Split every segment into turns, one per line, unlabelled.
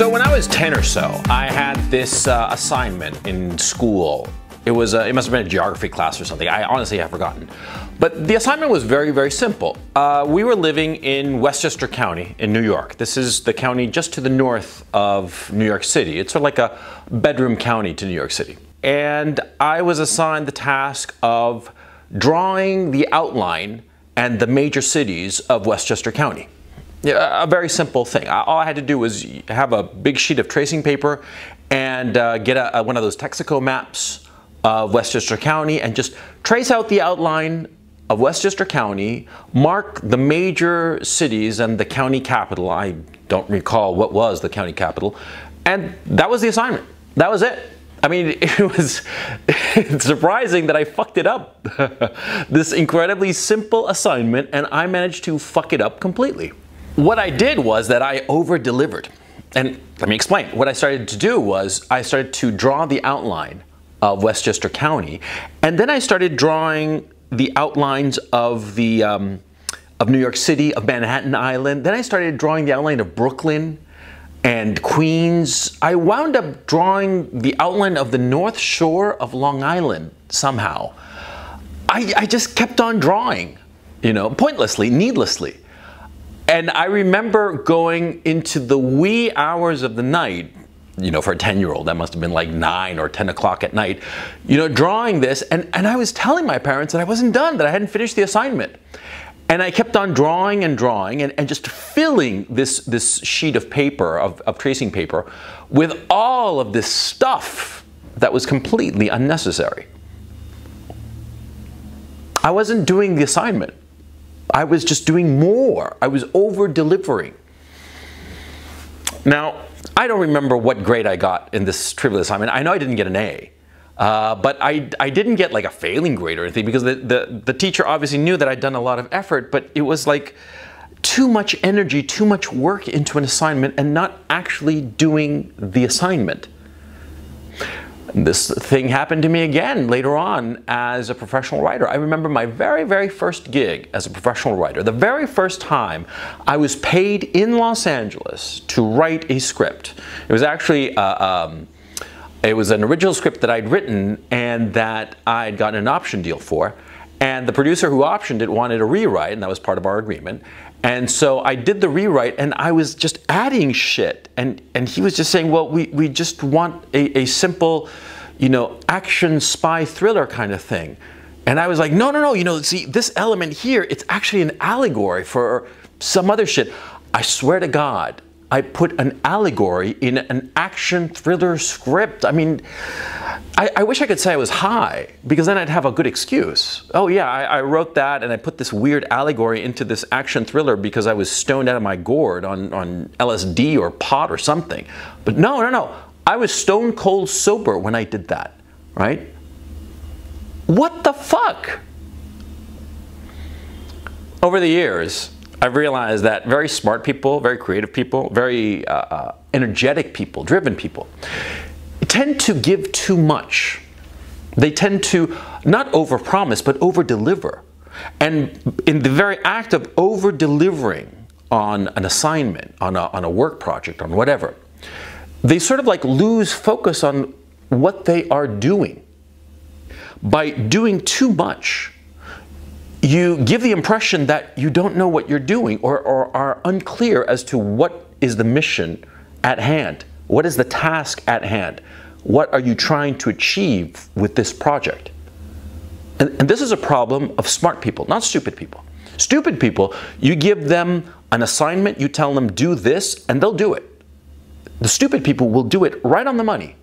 So when I was 10 or so, I had this assignment in school. It must have been a geography class or something. I honestly have forgotten. But the assignment was very, very simple. We were living in Westchester County in New York. This is the county just to the north of New York City. It's sort of like a bedroom county to New York City. And I was assigned the task of drawing the outline and the major cities of Westchester County. Yeah, a very simple thing. All I had to do was have a big sheet of tracing paper and get one of those Texaco maps of Westchester County and just trace out the outline of Westchester County, mark the major cities and the county capital. I don't recall what was the county capital. And that was the assignment. That was it. I mean, it was surprising that I fucked it up. This incredibly simple assignment, and I managed to fuck it up completely. What I did was that I over-delivered. And let me explain. What I started to do was I started to draw the outline of Westchester County, and then I started drawing the outlines of of New York City, of Manhattan Island. Then I started drawing the outline of Brooklyn and Queens. I wound up drawing the outline of the North Shore of Long Island somehow. I just kept on drawing, you know, pointlessly, needlessly. And I remember going into the wee hours of the night, you know, for a 10-year-old, that must have been like 9 or 10 o'clock at night, you know, drawing this. And I was telling my parents that I wasn't done, that I hadn't finished the assignment. And I kept on drawing and drawing and just filling this sheet of paper, of tracing paper, with all of this stuff that was completely unnecessary. I wasn't doing the assignment. I was just doing more. I was over-delivering. Now, I don't remember what grade I got in this trivial assignment. I know I didn't get an A, but I didn't get like a failing grade or anything, because the teacher obviously knew that I'd done a lot of effort, but it was like too much energy, too much work into an assignment and not actually doing the assignment. This thing happened to me again later on as a professional writer. I remember my very, very first gig as a professional writer. The very first time I was paid in Los Angeles to write a script. It was actually, it was an original script that I'd written and that I'd gotten an option deal for. And the producer who optioned it wanted a rewrite, and that was part of our agreement. And so I did the rewrite, and I was just adding shit. And he was just saying, well, we just want a simple, you know, action spy thriller kind of thing. And I was like, no, you know, see, this element here, it's actually an allegory for some other shit. I swear to God, I put an allegory in an action thriller script. I mean, I wish I could say I was high, because then I'd have a good excuse. Oh yeah, I wrote that and I put this weird allegory into this action thriller because I was stoned out of my gourd on LSD or pot or something. But no. I was stone cold sober when I did that, right? What the fuck? Over the years, I've realized that very smart people, very creative people, very energetic people, driven people, tend to give too much. They tend to not overpromise, but overdeliver. And in the very act of over-delivering on an assignment, on a work project, on whatever, they sort of like lose focus on what they are doing. By doing too much, you give the impression that you don't know what you're doing, or are unclear as to what is the mission at hand. What is the task at hand? What are you trying to achieve with this project? And this is a problem of smart people, not stupid people. Stupid people, you give them an assignment, you tell them do this, and they'll do it. The stupid people will do it right on the money.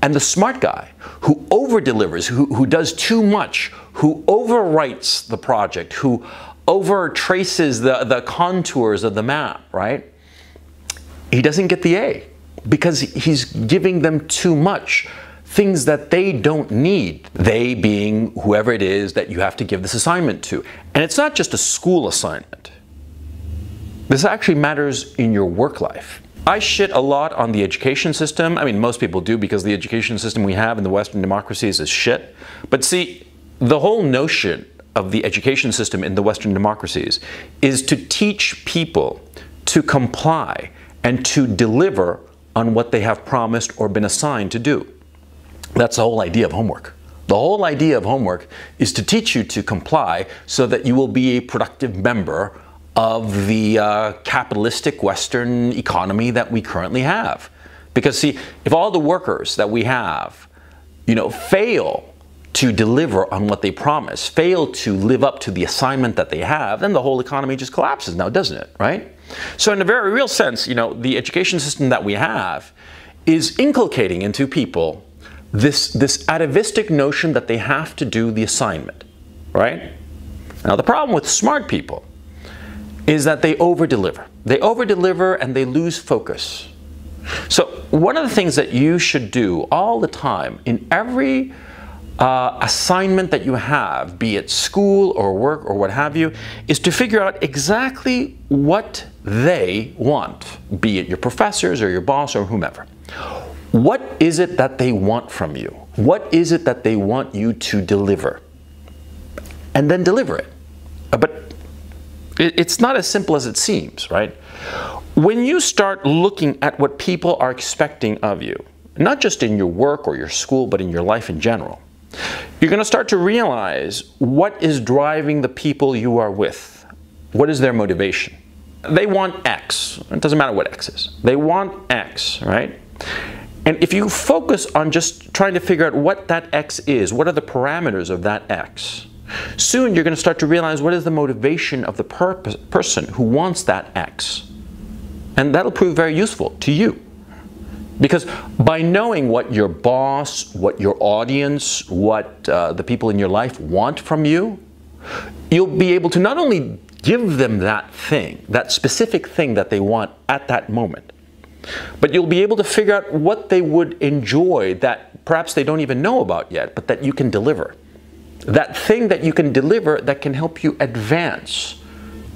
And the smart guy who over-delivers, who does too much, who overwrites the project, who over-traces the contours of the map, right? He doesn't get the A, because he's giving them too much, things that they don't need. They being whoever it is that you have to give this assignment to. And it's not just a school assignment. This actually matters in your work life. I shit a lot on the education system. I mean, most people do, because the education system we have in the Western democracies is shit. But see, the whole notion of the education system in the Western democracies is to teach people to comply and to deliver on what they have promised or been assigned to do. That's the whole idea of homework. The whole idea of homework is to teach you to comply so that you will be a productive member of the capitalistic Western economy that we currently have. Because see, if all the workers that we have, fail to deliver on what they promise, fail to live up to the assignment that they have, then the whole economy just collapses now, doesn't it, right? So in a very real sense, the education system that we have is inculcating into people this atavistic notion that they have to do the assignment, right? Now the problem with smart people is that they over-deliver. They over-deliver and they lose focus. So one of the things that you should do all the time in every assignment that you have, be it school or work or what have you, is to figure out exactly what they want, be it your professors or your boss or whomever. What is it that they want from you? What is it that they want you to deliver? And then deliver it. But it's not as simple as it seems, right? When you start looking at what people are expecting of you, not just in your work or your school, but in your life in general, you're going to start to realize what is driving the people you are with. What is their motivation? They want X. It doesn't matter what X is. They want X, right? And if you focus on just trying to figure out what that X is, what are the parameters of that X, soon you're going to start to realize what is the motivation of the person who wants that X. And that'll prove very useful to you. Because by knowing what your boss, what your audience, what the people in your life want from you, you'll be able to not only give them that thing, that specific thing that they want at that moment, but you'll be able to figure out what they would enjoy that perhaps they don't even know about yet, but that you can deliver. That thing that you can deliver that can help you advance.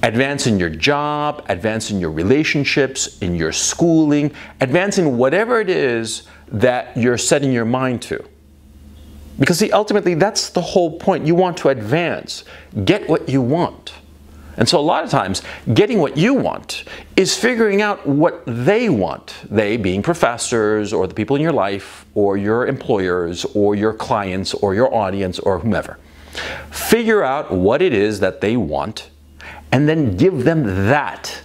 Advance in your job, advance in your relationships, in your schooling, advance in whatever it is that you're setting your mind to. Because see, ultimately that's the whole point. You want to advance, get what you want. And so a lot of times, getting what you want is figuring out what they want. They being professors, or the people in your life, or your employers, or your clients, or your audience, or whomever. Figure out what it is that they want, and then give them that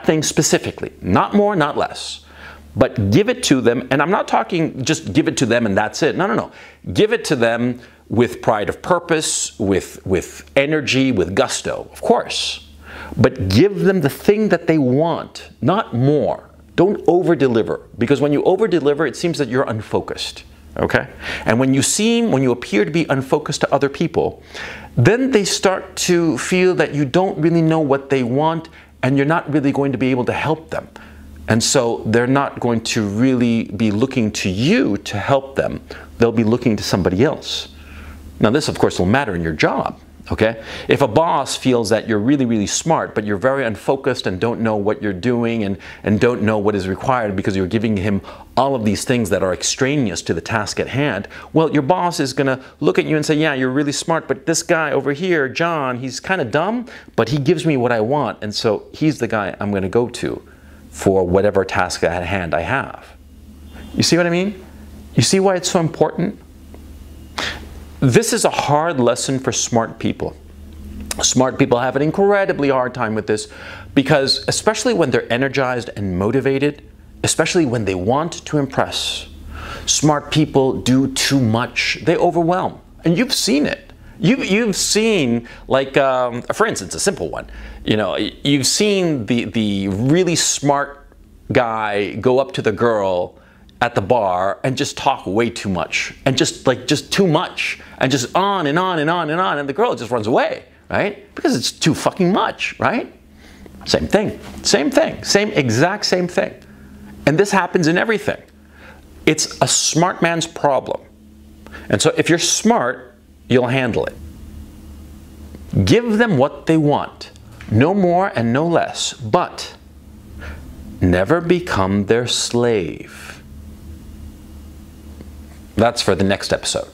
thing specifically. Not more, not less. But give it to them, and I'm not talking just give it to them and that's it. No, no, no. Give it to them with pride of purpose, with energy, with gusto, of course. But give them the thing that they want, not more. Don't over-deliver, because when you over-deliver, it seems that you're unfocused, okay? And when you appear to be unfocused to other people, then they start to feel that you don't really know what they want, and you're not really going to be able to help them. And so they're not going to really be looking to you to help them. They'll be looking to somebody else. Now this, of course, will matter in your job, okay? If a boss feels that you're really, really smart, but you're very unfocused and don't know what you're doing and don't know what is required because you're giving him all of these things that are extraneous to the task at hand, well, your boss is going to look at you and say, yeah, you're really smart, but this guy over here, John, he's kind of dumb, but he gives me what I want, and so he's the guy I'm going to go to for whatever task at hand I have. You see what I mean? You see why it's so important? This is a hard lesson for smart people. Smart people have an incredibly hard time with this because, especially when they're energized and motivated, especially when they want to impress, smart people do too much. They overwhelm. And you've seen it. You've seen, like, for instance, a simple one. You know, you've seen the really smart guy go up to the girl at the bar and just talk way too much, and just too much, and just on and on and on and on, and the girl just runs away, right? Because it's too fucking much, right? Same thing, same exact same thing. And this happens in everything. It's a smart man's problem. And so if you're smart, you'll handle it. Give them what they want, no more and no less, but never become their slave. That's for the next episode.